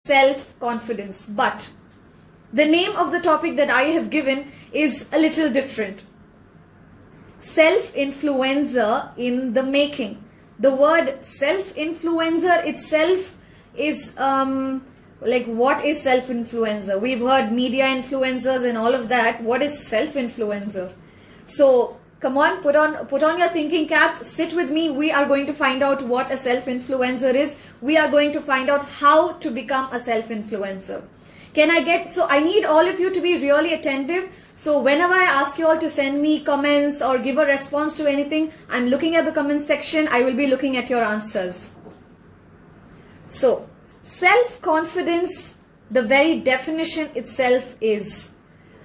self-confidence. But the name of the topic that I have given is a little different. Self-influencer in the making. The word self-influencer itself is like, what is self-influencer? We've heard media influencers and all of that. What is self-influencer? So come on, put on your thinking caps, sit with me. We are going to find out what a self-influencer is. We are going to find out how to become a self-influencer. So I need all of you to be really attentive. So whenever I ask you all to send me comments or give a response to anything, I'm looking at the comment section. I will be looking at your answers. So self-confidence, the very definition itself is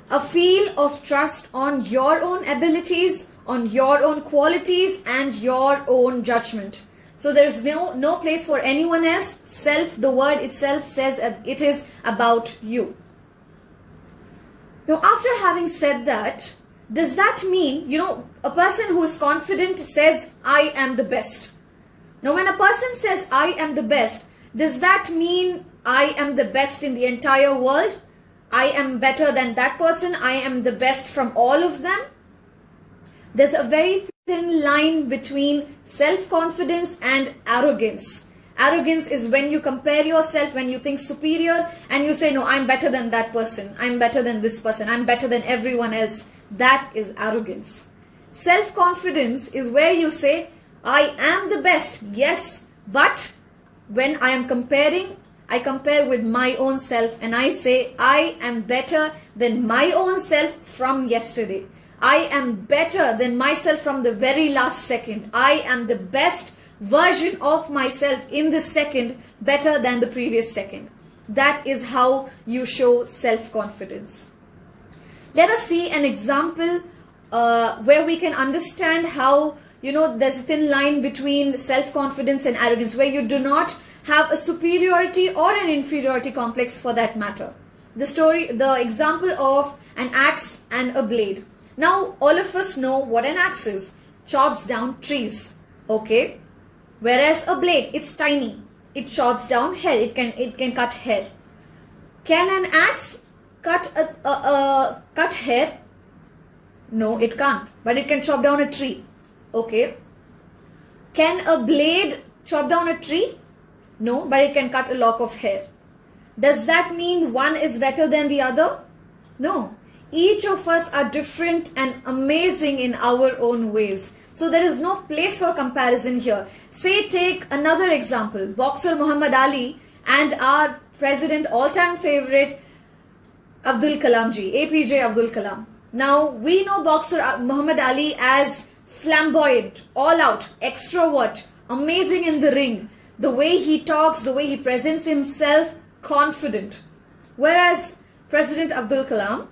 a feel of trust on your own abilities, on your own qualities and your own judgment. So there's no place for anyone else. Self, the word itself says it is about you. Now, after having said that, does that mean, a person who is confident says, I am the best. Now, when a person says, I am the best, does that mean I am the best in the entire world? I am better than that person. I am the best from all of them. There's a very thin line between self-confidence and arrogance. Arrogance is when you compare yourself, when you think superior and you say, no, I'm better than that person. I'm better than this person. I'm better than everyone else. That is arrogance. Self-confidence is where you say, I am the best. Yes, but when I am comparing, I compare with my own self and I say, I am better than my own self from yesterday. I am better than myself from the very last second. I am the best version of myself in this second, better than the previous second. That is how you show self-confidence. Let us see an example where we can understand how, there's a thin line between self-confidence and arrogance, where you do not have a superiority or an inferiority complex for that matter. The example of an axe and a blade. Now, all of us know what an axe is. Chops down trees. Okay. Whereas a blade, it's tiny. It chops down hair. It can cut hair. Can an axe cut hair? No, it can't. But it can chop down a tree. Okay. Can a blade chop down a tree? No, but it can cut a lock of hair. Does that mean one is better than the other? No. Each of us are different and amazing in our own ways. So there is no place for comparison here. Say, take another example. Boxer Muhammad Ali and our president, all-time favorite, Abdul Kalam ji, APJ Abdul Kalam. Now, we know boxer Muhammad Ali as flamboyant, all out, extrovert, amazing in the ring. The way he talks, the way he presents himself, confident. Whereas President Abdul Kalam,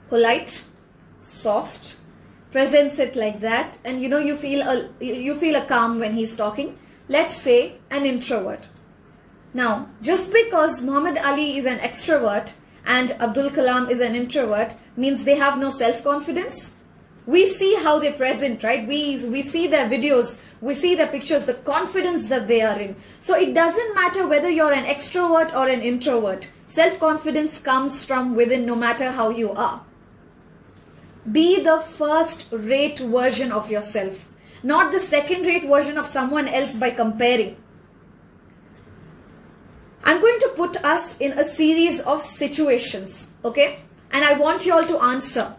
polite, soft, presents it like that, and you feel a calm when he's talking. Let's say an introvert. Now, just because Muhammad Ali is an extrovert and Abdul Kalam is an introvert means they have no self-confidence. We see how they present, right? We see their videos, we see their pictures, the confidence that they are in. So it doesn't matter whether you're an extrovert or an introvert. Self-confidence comes from within, no matter how you are. Be the first-rate version of yourself, not the second-rate version of someone else by comparing. I'm going to put us in a series of situations, okay? And I want you all to answer.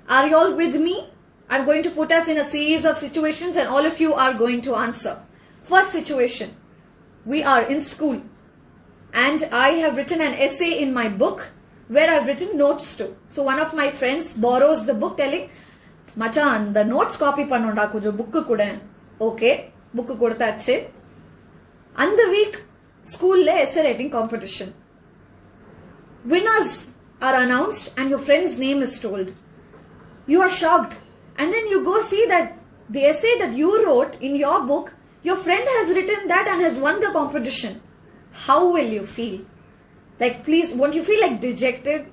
Are you all with me? I'm going to put us in a series of situations and all of you are going to answer. First situation, we are in school and I have written an essay in my book where I've written notes to. So one of my friends borrows the book telling, Machan, the notes copy pannonda kujo book kuda. Okay, book kodatache. And the week, school le essay writing competition. Winners are announced and your friend's name is told. You are shocked. And then you go see that the essay that you wrote in your book, your friend has written that and has won the competition. How will you feel? Like, please, won't you feel like dejected?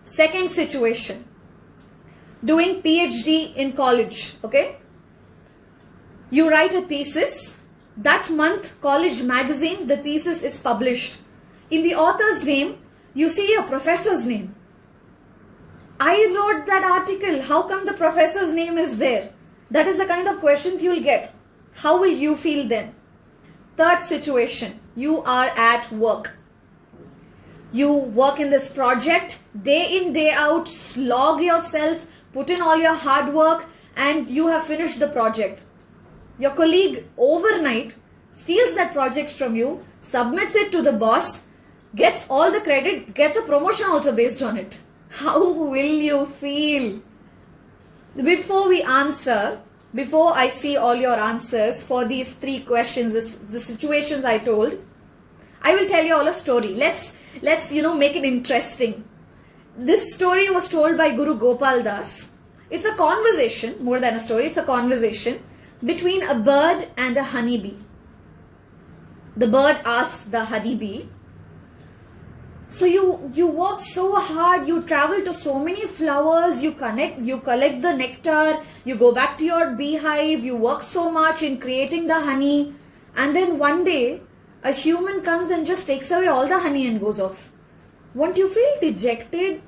Second situation, doing PhD in college, okay? You write a thesis. That month, college magazine, the thesis is published. In the author's name, you see a professor's name. I wrote that article. How come the professor's name is there? That is the kind of questions you'll get. How will you feel then? Third situation, you are at work. You work in this project, day in, day out, slog yourself, put in all your hard work, and you have finished the project. Your colleague overnight steals that project from you, submits it to the boss, gets all the credit, gets a promotion also based on it. How will you feel? Before we answer, before I see all your answers for these three questions, the situations I told, I will tell you all a story. Let's make it interesting. This story was told by Guru Gopal Das. It's a conversation, more than a story, it's a conversation between a bird and a honeybee. The bird asks the honeybee, so you work so hard, you travel to so many flowers, you collect the nectar, you go back to your beehive, you work so much in creating the honey, and then one day a human comes and just takes away all the honey and goes off. Won't you feel dejected?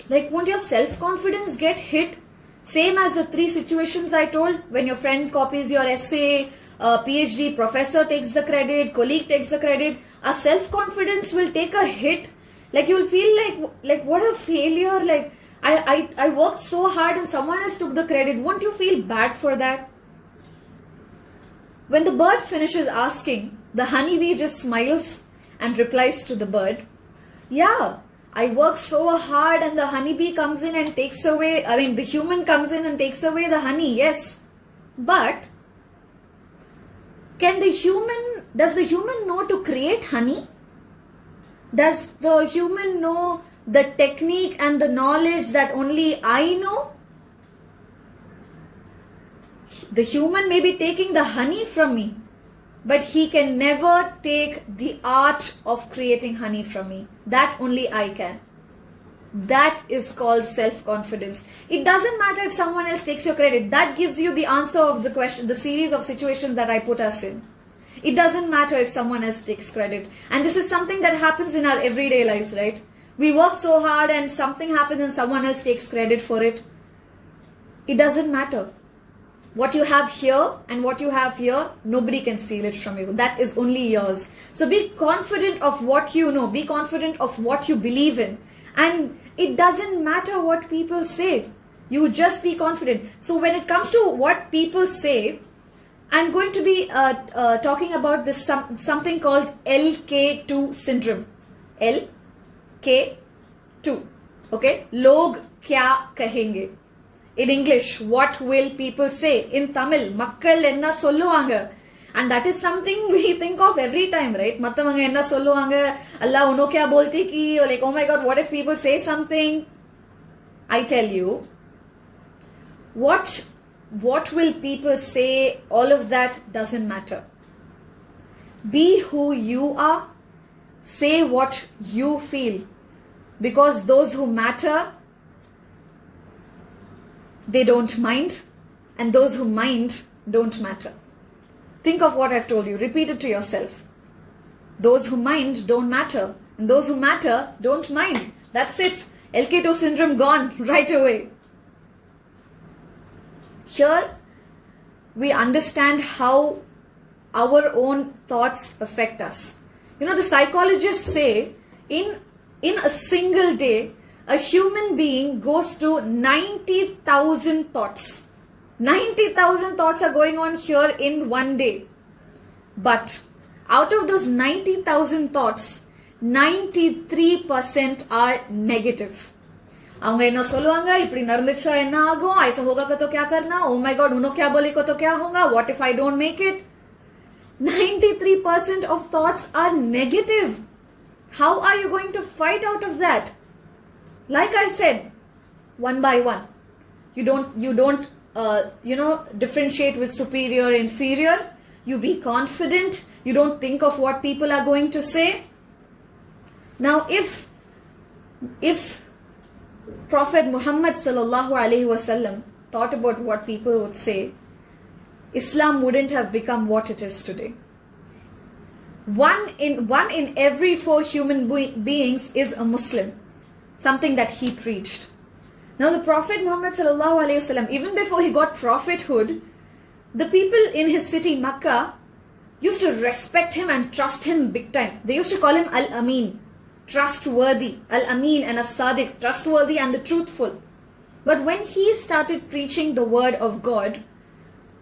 Like, won't your self-confidence get hit? Same as the three situations I told. When your friend copies your essay, a PhD professor takes the credit, colleague takes the credit, our self-confidence will take a hit. Like, you'll feel like what a failure. Like, I worked so hard and someone else took the credit. Won't you feel bad for that? When the bird finishes asking, the honeybee just smiles and replies to the bird, yeah, I work so hard and the honeybee comes in and takes away, the human comes in and takes away the honey, yes. But does the human know to create honey? Does the human know the technique and the knowledge that only I know? The human may be taking the honey from me, but he can never take the art of creating honey from me. That only I can. That is called self-confidence. It doesn't matter if someone else takes your credit. That gives you the answer of the question, the series of situations that I put us in. It doesn't matter if someone else takes credit. And this is something that happens in our everyday lives, right? We work so hard and something happens and someone else takes credit for it. It doesn't matter. What you have here and what you have here, nobody can steal it from you. That is only yours. So be confident of what you know. Be confident of what you believe in. And it doesn't matter what people say. You just be confident. So when it comes to what people say, I'm going to be talking about this something called LK2 syndrome. LK2. Okay? Log kya kahenge. In English, what will people say? In Tamil, makkal enna solluvanga. And that is something we think of every time, right? Mathavanga enna solluvanga, Allah uno kya bolti ki, or like, oh my God, what if people say something? I tell you, what will people say? All of that doesn't matter. Be who you are. Say what you feel. Because those who matter, they don't mind, and those who mind don't matter. Think of what I've told you. Repeat it to yourself. Those who mind don't matter, and those who matter don't mind. That's it. LK2 syndrome gone right away. Here, we understand how our own thoughts affect us. The psychologists say in a single day, a human being goes through 90,000 thoughts. 90,000 thoughts are going on here in one day. But out of those 90,000 thoughts, 93% are negative. அவங்க என்ன சொல்லுவாங்க, இப்படி நடந்துச்சா என்ன ஆகும், ऐसा होगा तो क्या करना, oh my God, उन्हों क्या बोले को तो क्या होगा, what if I don't make it? 93% of thoughts are negative. How are you going to fight out of that? Like I said, one by one. You don't differentiate with superior, inferior. You be confident. You don't think of what people are going to say. Now, if Prophet Muhammad sallallahu alaihi wasallam thought about what people would say, Islam wouldn't have become what it is today. One in every 4 human beings is a Muslim, something that he preached. Now the Prophet Muhammad sallallahu alaihi wasallam, even before he got prophethood, the people in his city Makkah used to respect him and trust him big time. They used to call him Al-Amin, trustworthy. Al-Amin and As-Sadiq, trustworthy and the truthful. But when he started preaching the word of God,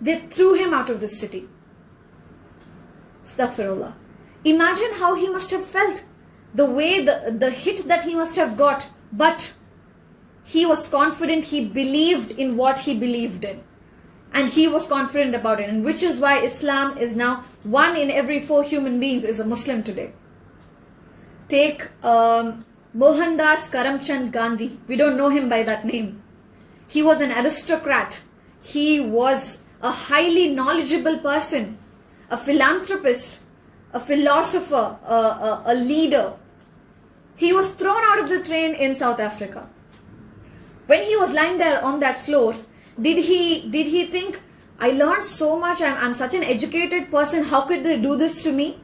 they threw him out of the city. Astaghfirullah. Imagine how he must have felt, the way the hit that he must have got. But he was confident, he believed in what he believed in. And he was confident about it. And which is why Islam is now 1 in every 4 human beings is a Muslim today. Take Mohandas Karamchand Gandhi. We don't know him by that name. He was an aristocrat. He was a highly knowledgeable person, a philanthropist, a philosopher, a leader. He was thrown out of the train in South Africa. When he was lying there on that floor, did he think, I learned so much, I'm such an educated person, how could they do this to me?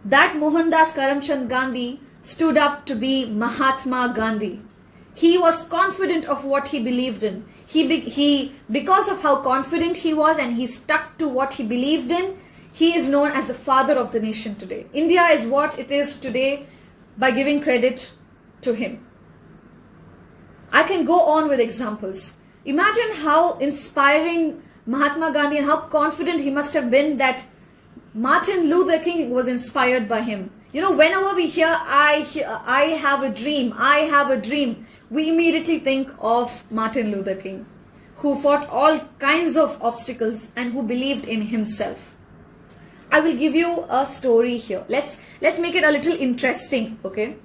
That Mohandas Karamchand Gandhi stood up to be Mahatma Gandhi. He was confident of what he believed in. He because of how confident he was and he stuck to what he believed in, he is known as the father of the nation today. India is what it is today by giving credit to him. I can go on with examples. Imagine how inspiring Mahatma Gandhi and how confident he must have been that Martin Luther King was inspired by him. You know, whenever we hear, I have a dream, we immediately think of Martin Luther King, who fought all kinds of obstacles and who believed in himself. I will give you a story here. Let's make it a little interesting, okay?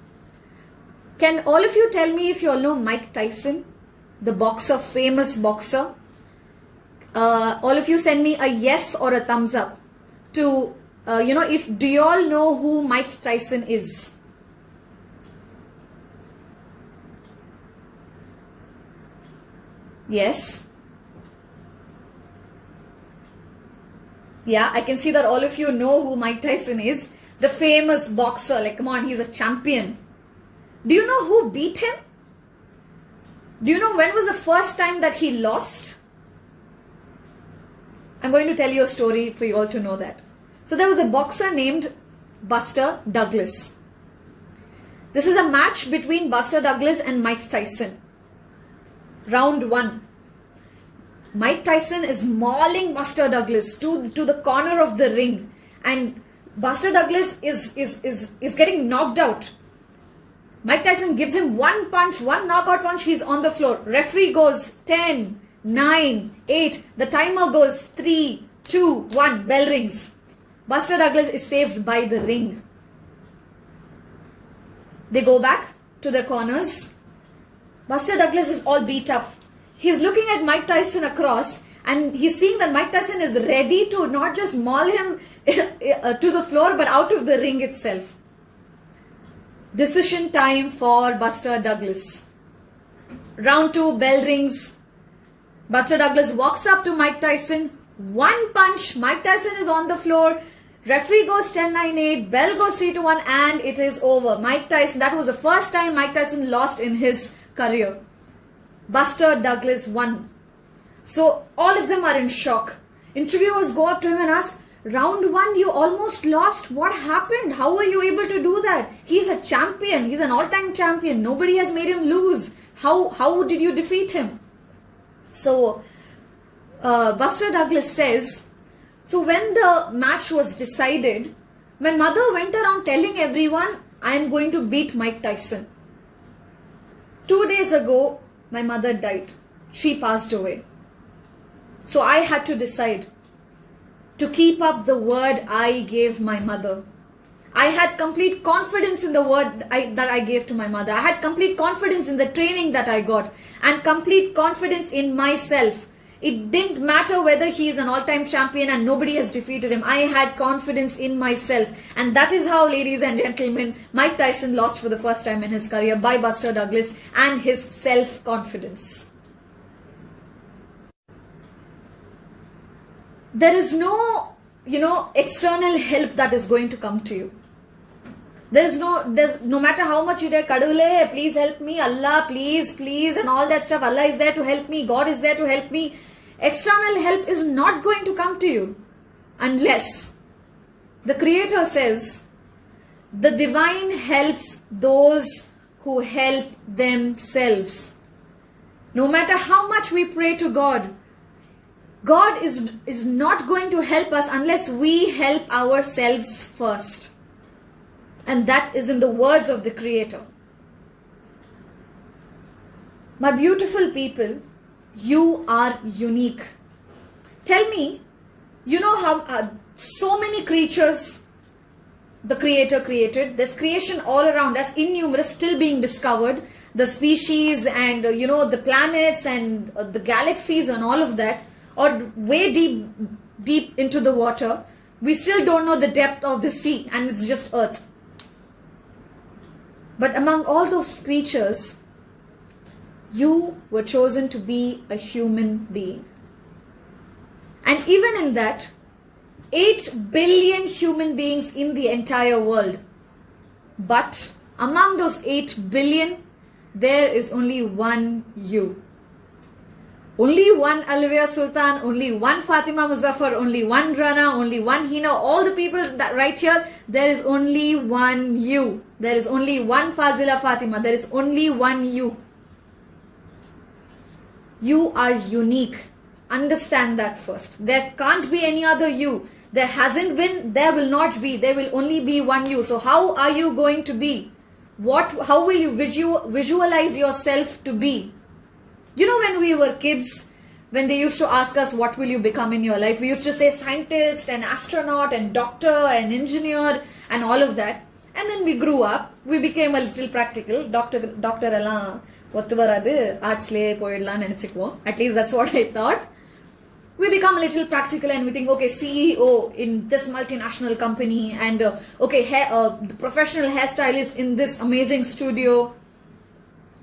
Can all of you tell me if you all know Mike Tyson, the boxer, famous boxer? All of you send me a yes or a thumbs up to, do you all know who Mike Tyson is? Yes. Yeah, I can see that all of you know who Mike Tyson is. The famous boxer. Like, come on, he's a champion. Do you know who beat him? Do you know when was the first time that he lost? I'm going to tell you a story for you all to know that. So there was a boxer named Buster Douglas. This is a match between Buster Douglas and Mike Tyson. Round 1. Mike Tyson is mauling Buster Douglas to the corner of the ring, and Buster Douglas is getting knocked out. Mike Tyson gives him one punch, one knockout punch, he's on the floor. Referee goes 10, 9, 8, the timer goes 3, 2, 1, bell rings. Buster Douglas is saved by the ring. They go back to their corners. Buster Douglas is all beat up. He's looking at Mike Tyson across and he's seeing that Mike Tyson is ready to not just maul him to the floor but out of the ring itself. Decision time for Buster Douglas. Round 2, bell rings. Buster Douglas walks up to Mike Tyson. One punch, Mike Tyson is on the floor. Referee goes 10, 9, 8, bell goes 3, 2, 1 and it is over. Mike Tyson, that was the first time Mike Tyson lost in his career. Buster Douglas won. So all of them are in shock. Interviewers go up to him and ask, round 1 you almost lost. What happened? How were you able to do that? He's a champion. He's an all-time champion. Nobody has made him lose. How did you defeat him? So Buster Douglas says, so when the match was decided, my mother went around telling everyone, I am going to beat Mike Tyson. 2 days ago, my mother died. She passed away. So I had to decide to keep up the word I gave my mother. I had complete confidence in the word that I gave to my mother. I had complete confidence in the training that I got and complete confidence in myself. It didn't matter whether he is an all-time champion and nobody has defeated him. I had confidence in myself. And that is how, ladies and gentlemen, Mike Tyson lost for the first time in his career by Buster Douglas and his self-confidence. There is no external help that is going to come to you. There's no matter how much you say, Kadule, please help me, Allah, please, and all that stuff. Allah is there to help me, God is there to help me. External help is not going to come to you unless the Creator says, the divine helps those who help themselves. No matter how much we pray to God, God is not going to help us unless we help ourselves first. And that is in the words of the Creator. My beautiful people, you are unique. Tell me, you know how so many creatures the Creator created. There's creation all around us, innumerable, still being discovered. The species and the planets and the galaxies and all of that, or way deep into the water. We still don't know the depth of the sea, and it's just earth. But among all those creatures, you were chosen to be a human being. And even in that, 8 billion human beings in the entire world. But among those 8 billion, there is only one you. Only one Alvia Sultan, only one Fatima Muzaffar, only one Rana, only one Hina. All the people that right here, there is only one you. There is only one Fazila Fatima. There is only one you. You are unique. Understand that first. There can't be any other you. There hasn't been, there will not be. There will only be one you. So how are you going to be? How will you visualize yourself to be? When we were kids, when they used to ask us, what will you become in your life? We used to say scientist and astronaut and doctor and engineer and all of that. And then we grew up. We became a little practical. Doctor alla ottu varadu arts le poidala nenichikvom. At least that's what I thought. We become a little practical and we think, okay, CEO in this multinational company and the professional hairstylist in this amazing studio,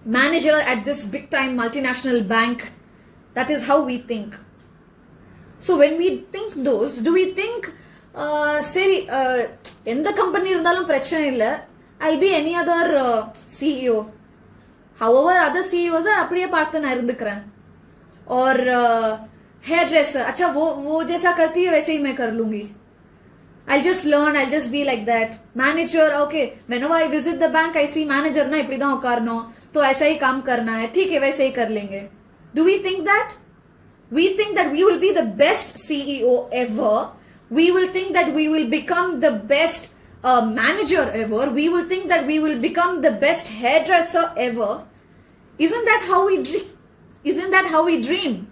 manager at this big time multinational bank. That is how we think. So when we think those, do we think, in the company irundhalum prachana illa, I'll be any other CEO. However, other CEOs are apdiye paarthu na irundukren. Or hairdresser, अच्छा वो जैसा करती है वैसे ही मैं कर लूंगी. I'll just learn, I'll just be like that. Manager, okay, whenever I visit the bank, I see manager ना इपड़ी दां उकारनो, तो ऐसा ही काम करना है, ठीक है वैसे ही कर लेंगे. Do we think that? We think that we will be the best CEO ever. We will think that we will become the best manager ever. We will think that we will become the best hairdresser ever. Isn't that how we dream? Isn't that how we dream?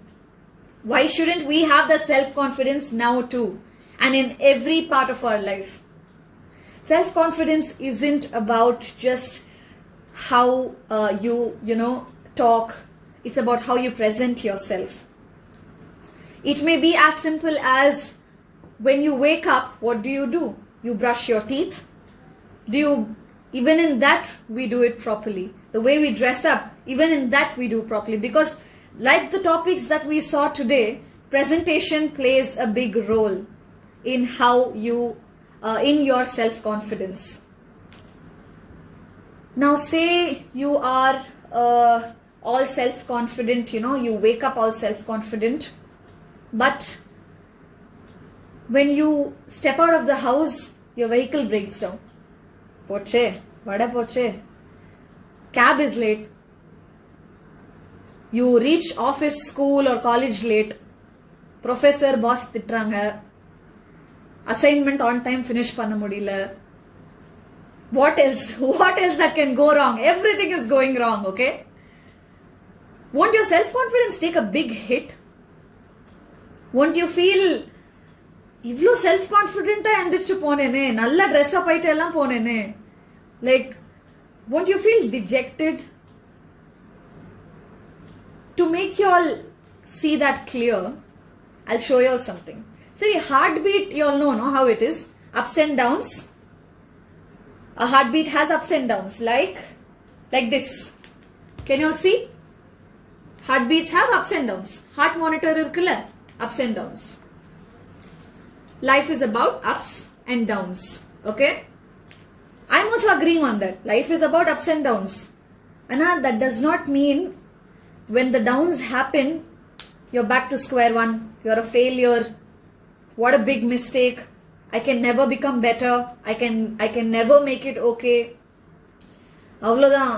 Why shouldn't we have the self-confidence now too? And in every part of our life. Self-confidence isn't about just how you talk. It's about how you present yourself. It may be as simple as when you wake up, what do? You brush your teeth. Even in that, we do it properly. The way we dress up, even in that we do properly. Because like the topics that we saw today, presentation plays a big role in how you, in your self-confidence. Now say you are all self-confident, you wake up all self-confident, but when you step out of the house, your vehicle breaks down. Poche, vada poche. Cab is late. You reach office, school or college late. Professor, boss திட்டுறாங்க. Assignment on time finish பண்ண முடியல. What else? What else that can go wrong? Everything is going wrong, okay? Won't your self-confidence take a big hit? Won't you feel இவ்ளோ self-confident-ஆ எந்திரிச்சு போனேனே, நல்ல dress up ஆயிட்டு எல்லாம் போனேனே. Like, won't you feel dejected? To make you all see that clear, I'll show you all something. See, heartbeat, you all know how it is. Ups and downs. A heartbeat has ups and downs, like this. Can you all see? Heartbeats have ups and downs. Heart monitor irukla, ups and downs. life is about ups and downs. Okay? I'm also agreeing on that. Life is about ups and downs. And that does not mean when the downs happen, you're back to square one. You're a failure. What a big mistake. I can never become better. I can never make it okay. அவ்வளோதான்,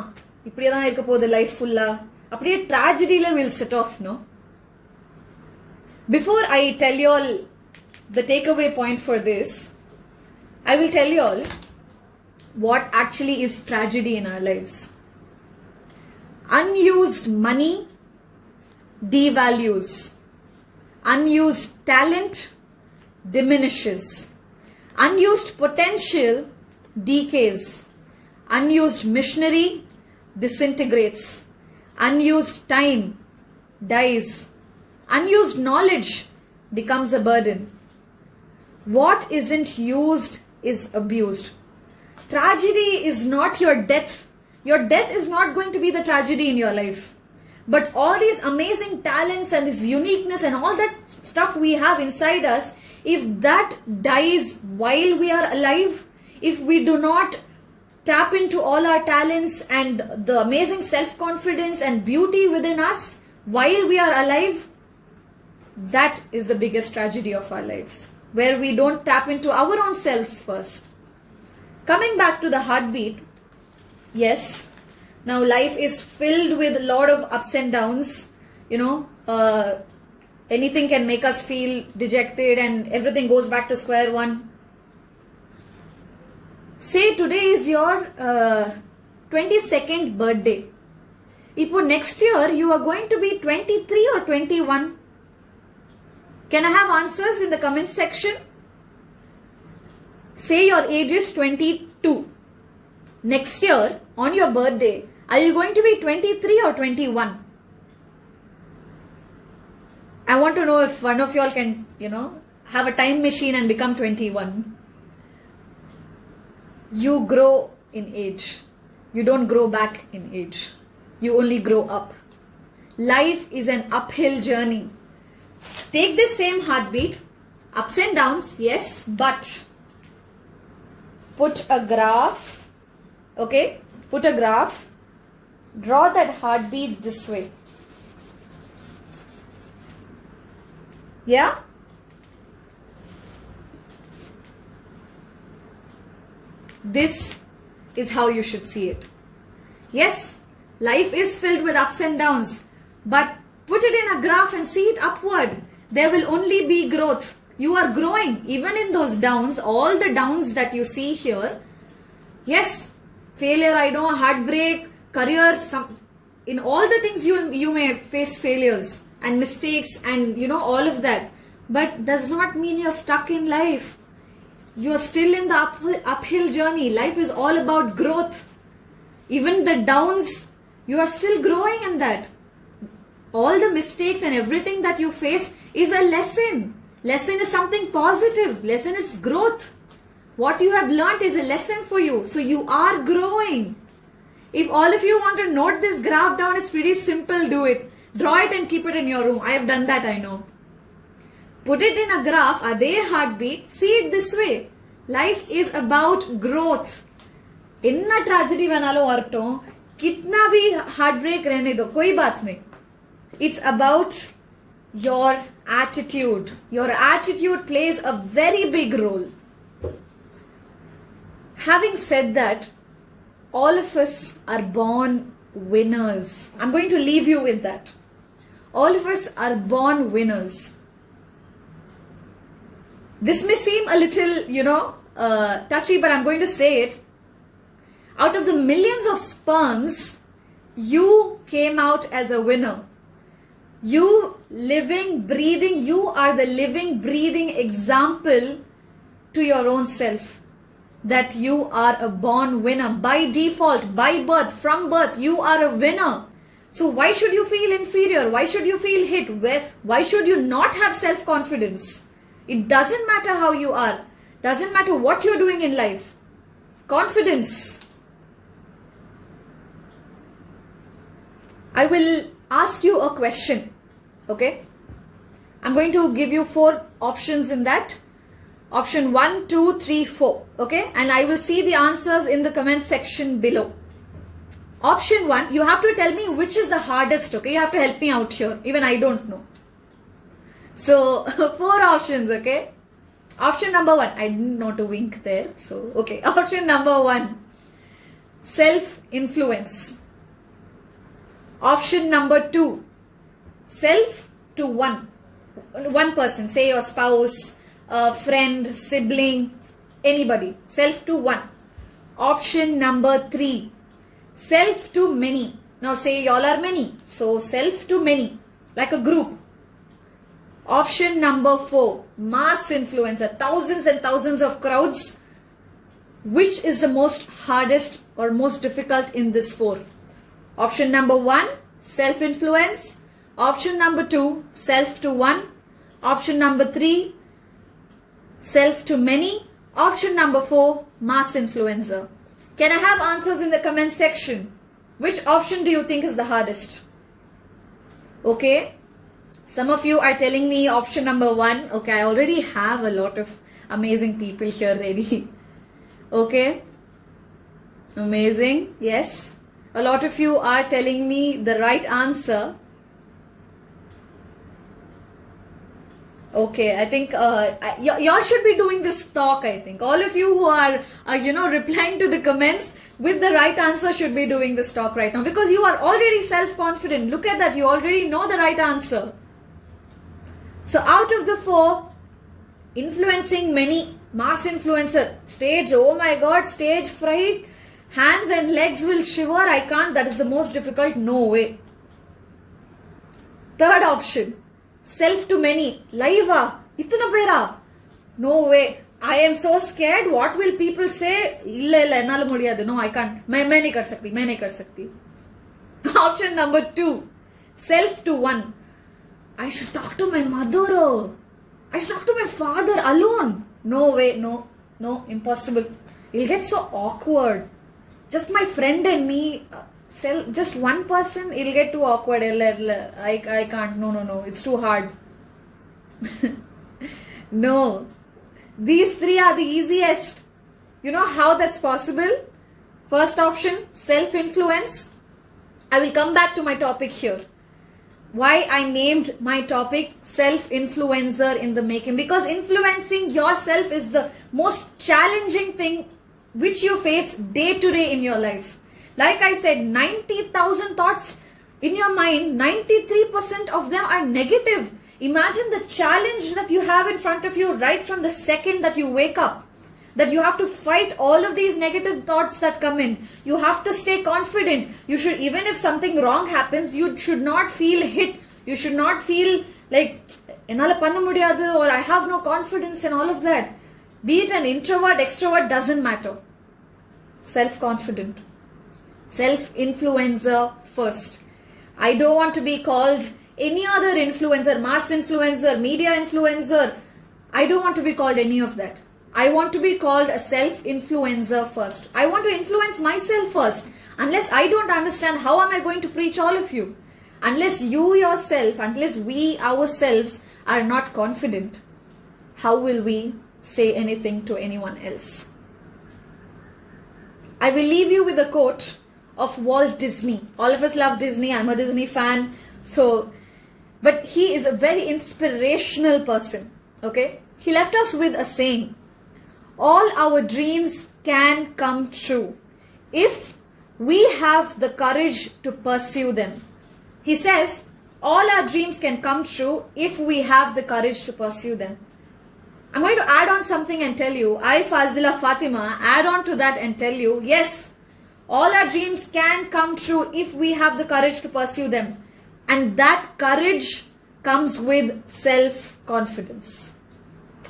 இப்படியே தான் இருக்க போகுது life ஃபுல்லா. அப்படியே tragedy-ல will set off, no? Before I tell you all the takeaway point for this, I will tell you all what actually is tragedy in our lives. Unused money devalues. Unused talent diminishes. Unused potential decays. Unused machinery disintegrates. Unused time dies. Unused knowledge becomes a burden. What isn't used is abused. Tragedy is not your death. Your death is not going to be the tragedy in your life. But all these amazing talents and this uniqueness and all that stuff we have inside us, if that dies while we are alive, if we do not tap into all our talents and the amazing self-confidence and beauty within us while we are alive, that is the biggest tragedy of our lives, where we don't tap into our own selves first. Coming back to the heartbeat, yes, now life is filled with a lot of ups and downs. You know, anything can make us feel dejected and everything goes back to square one. Say today is your 22nd birthday. Ipo next year you are going to be 23 or 21. Can I have answers in the comment section? Say your age is 22. Next year, on your birthday, are you going to be 23 or 21? I want to know if one of y'all can, have a time machine and become 21. You grow in age. You don't grow back in age. You only grow up. Life is an uphill journey. Take this same heartbeat, ups and downs, yes, but put a graph, okay? Put a graph, draw that heartbeat this way. Yeah? This is how you should see it. Yes, life is filled with ups and downs, but put it in a graph and see it upward. There will only be growth. You are growing even in those downs, all the downs that you see here. Yes, failure, I know, heartbreak, career, in all the things you may face failures and mistakes and all of that. But does not mean you're stuck in life. You're still in the uphill journey. Life is all about growth. Even the downs, you are still growing in that. All the mistakes and everything that you face is a lesson. Lesson is something positive. Lesson is growth. What you have learnt is a lesson for you. So you are growing. If all of you want to note this graph down, it's pretty simple. Do it. Draw it and keep it in your room. I have done that, I know. Put it in a graph, ade heartbeat. See it this way. Life is about growth. Inna tragedy vanalo varto, kitna bhi heartbreak rehne do, koi baat nahi. It's about your attitude. Your attitude plays a very big role. Having said that, all of us are born winners. I'm going to leave you with that. All of us are born winners. This may seem a little, touchy, but I'm going to say it. Out of the millions of sperms, you came out as a winner. You living, breathing, you are the living, breathing example to your own self. That you are a born winner. By default, by birth, from birth, you are a winner. So why should you feel inferior? Why should you feel hit? Why should you not have self-confidence? It doesn't matter how you are. Doesn't matter what you're doing in life. Confidence. I will ask you a question. Okay? I'm going to give you 4 options in that. Option 1, 2, 3, 4. Okay. And I will see the answers in the comment section below. Option 1, you have to tell me which is the hardest. Okay. You have to help me out here. Even I don't know. So 4 options. Okay. Option number 1. I didn't know to wink there. So, okay. Option number 1. Self-influence. Option number 2. Self to one person, say your spouse, a friend, sibling, anybody. Self to one. Option number 3. Self to many. Now say y'all are many. So self to many. Like a group. Option number 4. Mass influencer. Thousands and thousands of crowds. Which is the most hardest or most difficult in this 4? Option number 1. Self-influence. Option number 2. Self to one. Option number 3. Self to many. Option number 4. Mass influencer. Can I have answers in the comment section? Which option do you think is the hardest? Okay. Some of you are telling me option number 1. Okay, I already have a lot of amazing people here ready. Okay. Amazing. Yes. A lot of you are telling me the right answer. Okay, I think y'all should be doing this talk, I think. All of you who are, replying to the comments with the right answer should be doing this talk right now. Because you are already self-confident. Look at that. You already know the right answer. So out of the 4, influencing many, mass influencer, stage, oh my god, stage fright, hands and legs will shiver, I can't, that is the most difficult, no way. Third option, self to many, live itna pera, no way. I am so scared, what will people say? Illa ennala mudiyadu, no I can't, main nahi kar sakti. Option number 2, self to one. I should talk to my mother. I should talk to my father alone. No way, no, impossible. It'll get so awkward. Just my friend and me, just one person, it'll get too awkward. I can't, no, it's too hard. No, these 3 are the easiest. You know how that's possible? First option, self-influence. I will come back to my topic here. Why I named my topic self-influencer in the making. Because influencing yourself is the most challenging thing which you face day to day in your life. Like I said, 90,000 thoughts in your mind, 93% of them are negative. Imagine the challenge that you have in front of you right from the second that you wake up. That you have to fight all of these negative thoughts that come in. You have to stay confident. You should, even if something wrong happens, you should not feel hit. You should not feel like, ennala panna mudiyadu, or I have no confidence and all of that. Be it an introvert, extrovert, doesn't matter. Self-confident. Self-influencer first. I don't want to be called any other influencer, mass influencer, media influencer. I don't want to be called any of that. I want to be called a self-influencer first. I want to influence myself first. Unless I don't understand, how am I going to preach all of you? Unless you yourself, unless we ourselves are not confident, how will we say anything to anyone else? I will leave you with a quote of Walt Disney. All of us love Disney. I'm a Disney fan. But he is a very inspirational person. Okay? He left us with a saying. All our dreams can come true if we have the courage to pursue them. He says, all our dreams can come true if we have the courage to pursue them. I'm going to add on something and tell you, I, Fazila Fatima, add on to that and tell you, yes, all our dreams can come true if we have the courage to pursue them. And that courage comes with self-confidence.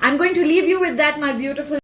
I'm going to leave you with that, my beautiful